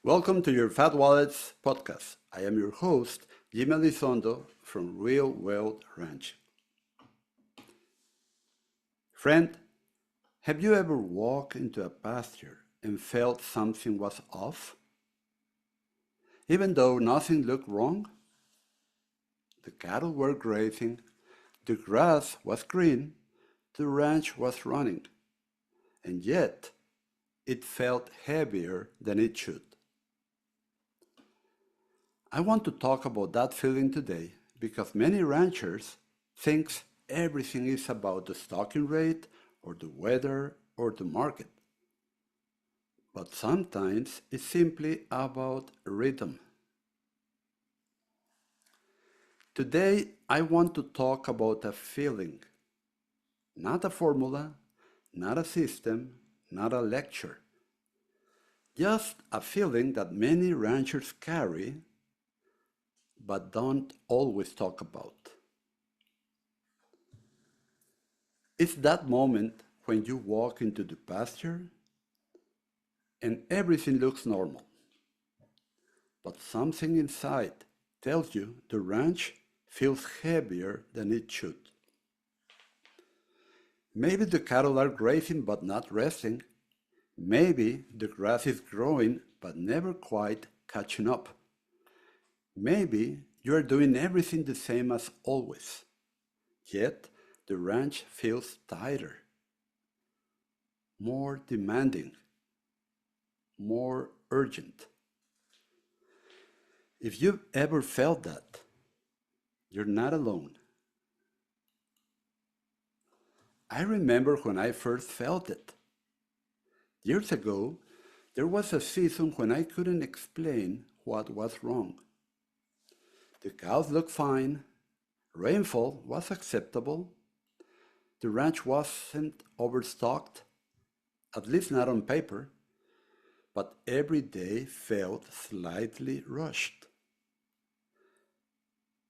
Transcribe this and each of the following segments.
Welcome to your Fat Wallets podcast. I am your host, Jim Elizondo from Real World Ranch. Friend, have you ever walked into a pasture and felt something was off? Even though nothing looked wrong? The cattle were grazing, the grass was green, the ranch was running, and yet it felt heavier than it should. I want to talk about that feeling today because many ranchers think everything is about the stocking rate or the weather or the market. But sometimes it's simply about rhythm. Today I want to talk about a feeling, not a formula, not a system, not a lecture. Just a feeling that many ranchers carry but don't always talk about. It's that moment when you walk into the pasture and everything looks normal, but something inside tells you the ranch feels heavier than it should. Maybe the cattle are grazing but not resting. Maybe the grass is growing but never quite catching up. Maybe you are doing everything the same as always, yet the ranch feels tighter, more demanding, more urgent. If you've ever felt that, you're not alone. I remember when I first felt it. Years ago, there was a season when I couldn't explain what was wrong. The cows looked fine, rainfall was acceptable, the ranch wasn't overstocked, at least not on paper, but every day felt slightly rushed.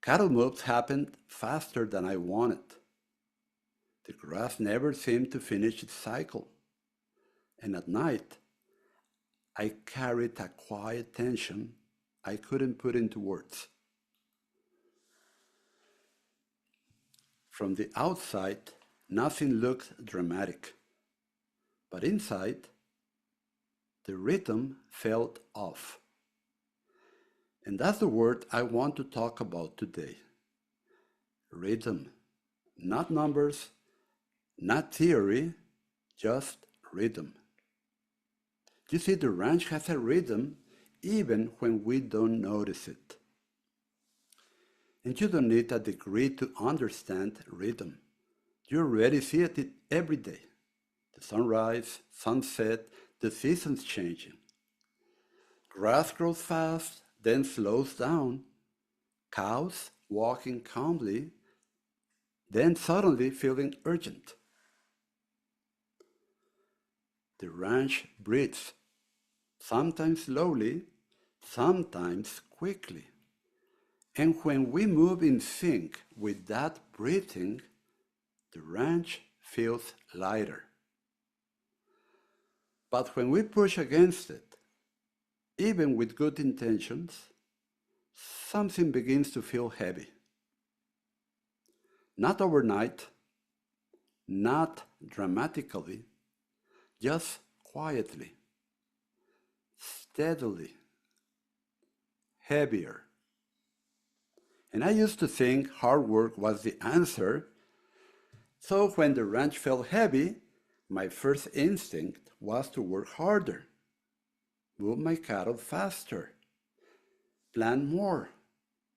Cattle moves happened faster than I wanted. The grass never seemed to finish its cycle, and at night I carried a quiet tension I couldn't put into words. From the outside, nothing looked dramatic, but inside, the rhythm felt off. And that's the word I want to talk about today. Rhythm. Not numbers, not theory, just rhythm. You see, the ranch has a rhythm even when we don't notice it. And you don't need a degree to understand rhythm. You already see it every day. The sunrise, sunset, the seasons changing. Grass grows fast, then slows down. Cows walking calmly, then suddenly feeling urgent. The ranch breathes, sometimes slowly, sometimes quickly. And when we move in sync with that breathing, the ranch feels lighter. But when we push against it, even with good intentions, something begins to feel heavy. Not overnight, not dramatically, just quietly, steadily, heavier. And I used to think hard work was the answer. So when the ranch felt heavy, my first instinct was to work harder, move my cattle faster, plant more,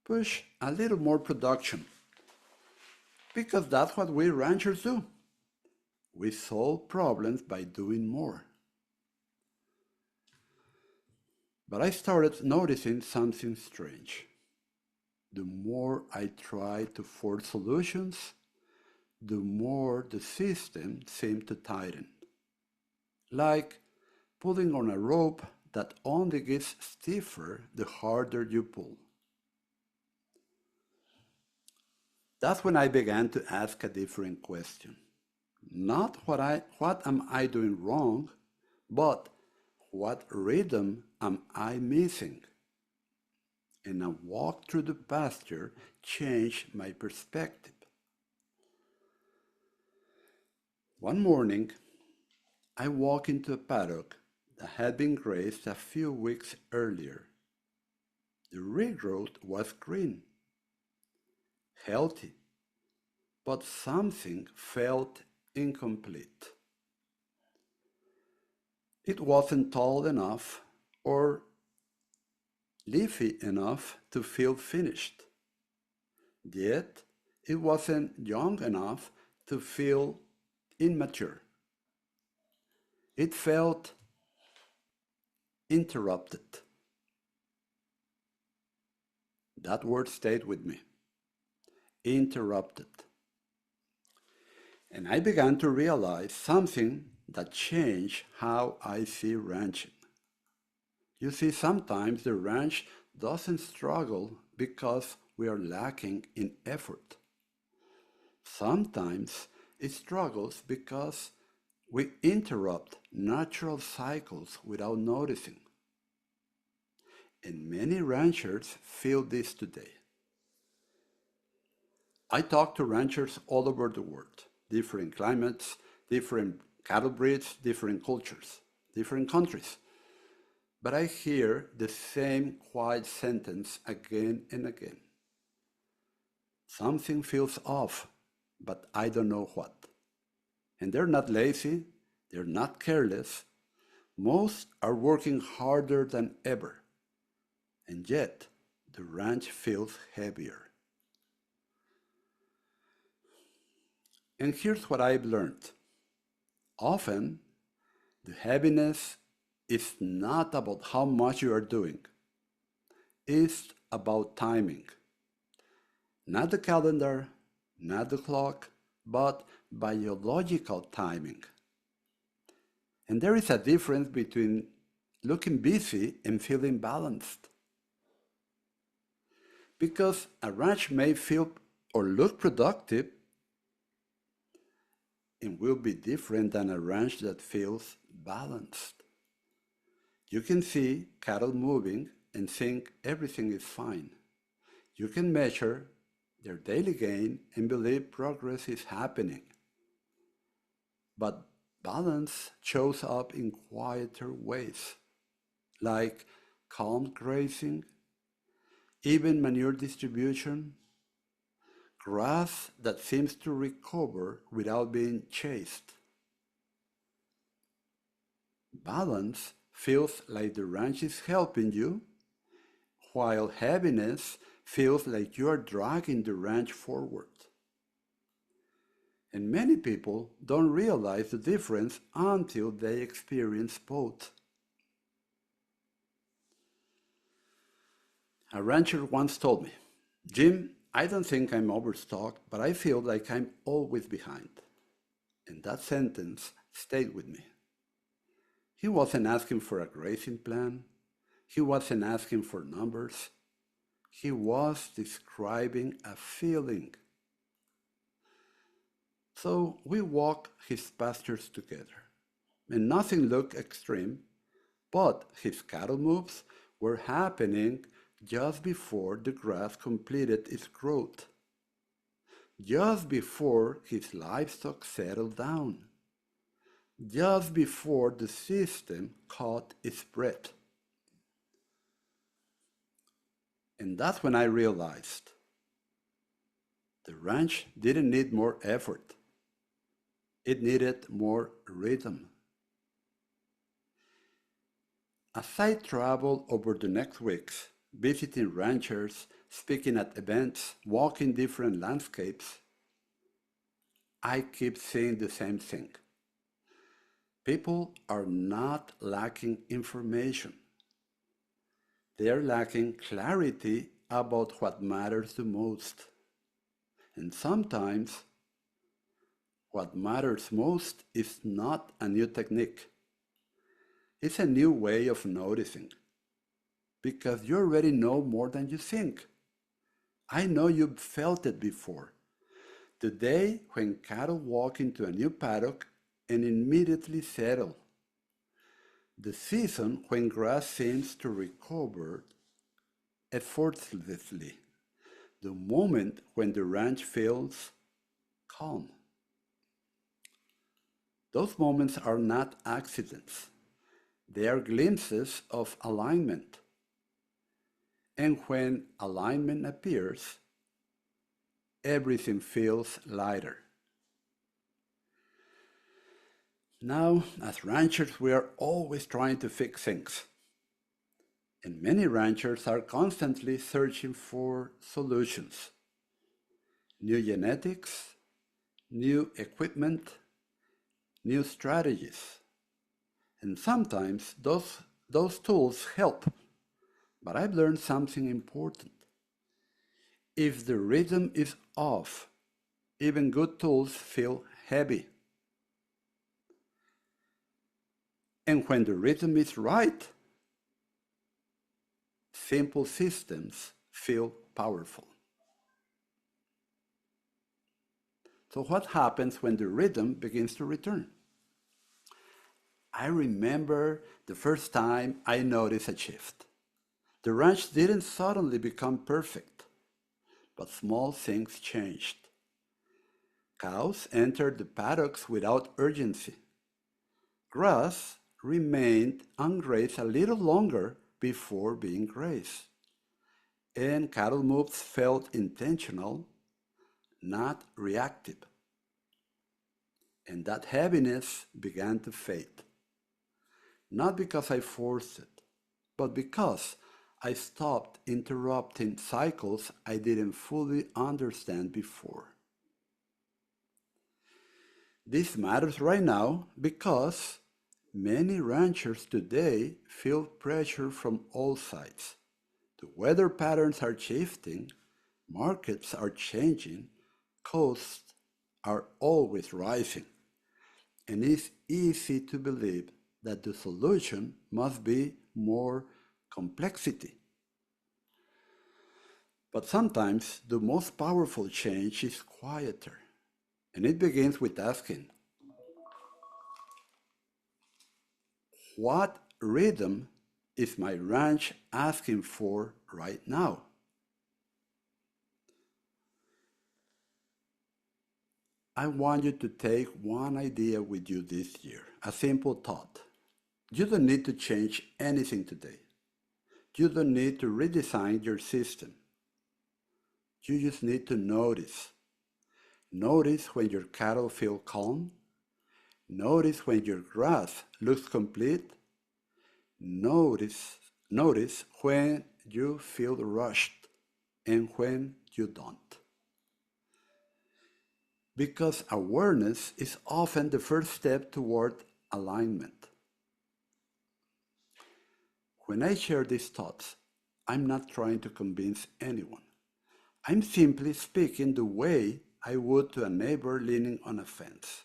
push a little more production. Because that's what we ranchers do. We solve problems by doing more. But I started noticing something strange. The more I tried to force solutions, the more the system seemed to tighten. Like pulling on a rope that only gets stiffer the harder you pull. That's when I began to ask a different question. Not what am I doing wrong, but what rhythm am I missing? And a walk through the pasture changed my perspective. One morning, I walked into a paddock that had been grazed a few weeks earlier. The regrowth was green, healthy, but something felt incomplete. It wasn't tall enough or leafy enough to feel finished. Yet, it wasn't young enough to feel immature. It felt interrupted. That word stayed with me. Interrupted. And I began to realize something that changed how I see ranching. You see, sometimes the ranch doesn't struggle because we are lacking in effort. Sometimes it struggles because we interrupt natural cycles without noticing. And many ranchers feel this today. I talk to ranchers all over the world, different climates, different cattle breeds, different cultures, different countries. But I hear the same quiet sentence again and again. Something feels off, but I don't know what. And they're not lazy, they're not careless. Most are working harder than ever. And yet, the ranch feels heavier. And here's what I've learned. Often, the heaviness is not about how much you are doing. It's about timing. Not the calendar, not the clock, but biological timing. And there is a difference between looking busy and feeling balanced. Because a ranch may feel or look productive and will be different than a ranch that feels balanced. You can see cattle moving and think everything is fine. You can measure their daily gain and believe progress is happening. But balance shows up in quieter ways, like calm grazing, even manure distribution, grass that seems to recover without being chased. Balance feels like the ranch is helping you, while heaviness feels like you are dragging the ranch forward. And many people don't realize the difference until they experience both. A rancher once told me, "Jim, I don't think I'm overstocked, but I feel like I'm always behind." And that sentence stayed with me. He wasn't asking for a grazing plan. He wasn't asking for numbers. He was describing a feeling. So we walked his pastures together, and nothing looked extreme, but his cattle moves were happening just before the grass completed its growth, just before his livestock settled down, just before the system caught its breath. And that's when I realized the ranch didn't need more effort. It needed more rhythm. As I traveled over the next weeks, visiting ranchers, speaking at events, walking different landscapes, I keep seeing the same thing. People are not lacking information. They are lacking clarity about what matters the most. And sometimes what matters most is not a new technique. It's a new way of noticing. Because you already know more than you think. I know you've felt it before. The day when cattle walk into a new paddock and immediately settle. The season when grass seems to recover effortlessly. The moment when the ranch feels calm. Those moments are not accidents. They are glimpses of alignment. And when alignment appears, everything feels lighter. Now, as ranchers, we are always trying to fix things. And many ranchers are constantly searching for solutions. New genetics, new equipment, new strategies. And sometimes those tools help. But I've learned something important. If the rhythm is off, even good tools feel heavy. And when the rhythm is right, simple systems feel powerful. So what happens when the rhythm begins to return? I remember the first time I noticed a shift. The ranch didn't suddenly become perfect, but small things changed. Cows entered the paddocks without urgency. Grass remained ungrazed a little longer before being grazed. And cattle moves felt intentional, not reactive. And that heaviness began to fade. Not because I forced it, but because I stopped interrupting cycles I didn't fully understand before. This matters right now because many ranchers today feel pressure from all sides. The weather patterns are shifting, markets are changing, costs are always rising, and it's easy to believe that the solution must be more complexity. But sometimes the most powerful change is quieter, and it begins with asking, what rhythm is my ranch asking for right now? I want you to take one idea with you this year, a simple thought. You don't need to change anything today. You don't need to redesign your system. You just need to notice. Notice when your cattle feel calm. Notice when your grass looks complete. Notice, notice when you feel rushed and when you don't. Because awareness is often the first step toward alignment. When I share these thoughts, I'm not trying to convince anyone. I'm simply speaking the way I would to a neighbor leaning on a fence.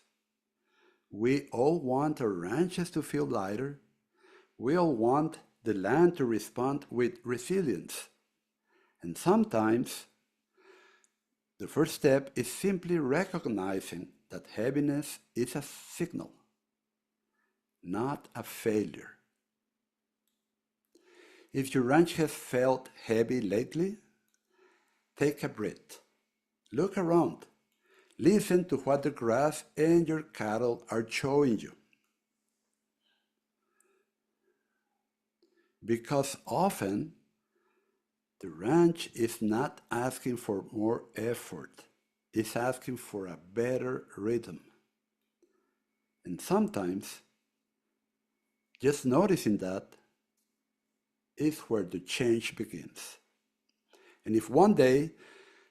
We all want our ranches to feel lighter. We all want the land to respond with resilience. And sometimes the first step is simply recognizing that heaviness is a signal, not a failure. If your ranch has felt heavy lately, take a breath. Look around. Listen to what the grass and your cattle are showing you. Because often, the ranch is not asking for more effort. It's asking for a better rhythm. And sometimes, just noticing that is where the change begins. And if one day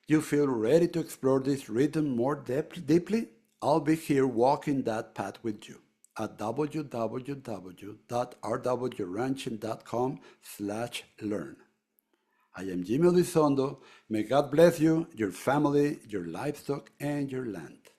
you feel ready to explore this rhythm more deeply, I'll be here walking that path with you at www.rwranching.com/learn. I am Jimmy Elizondo. May God bless you, your family, your livestock, and your land.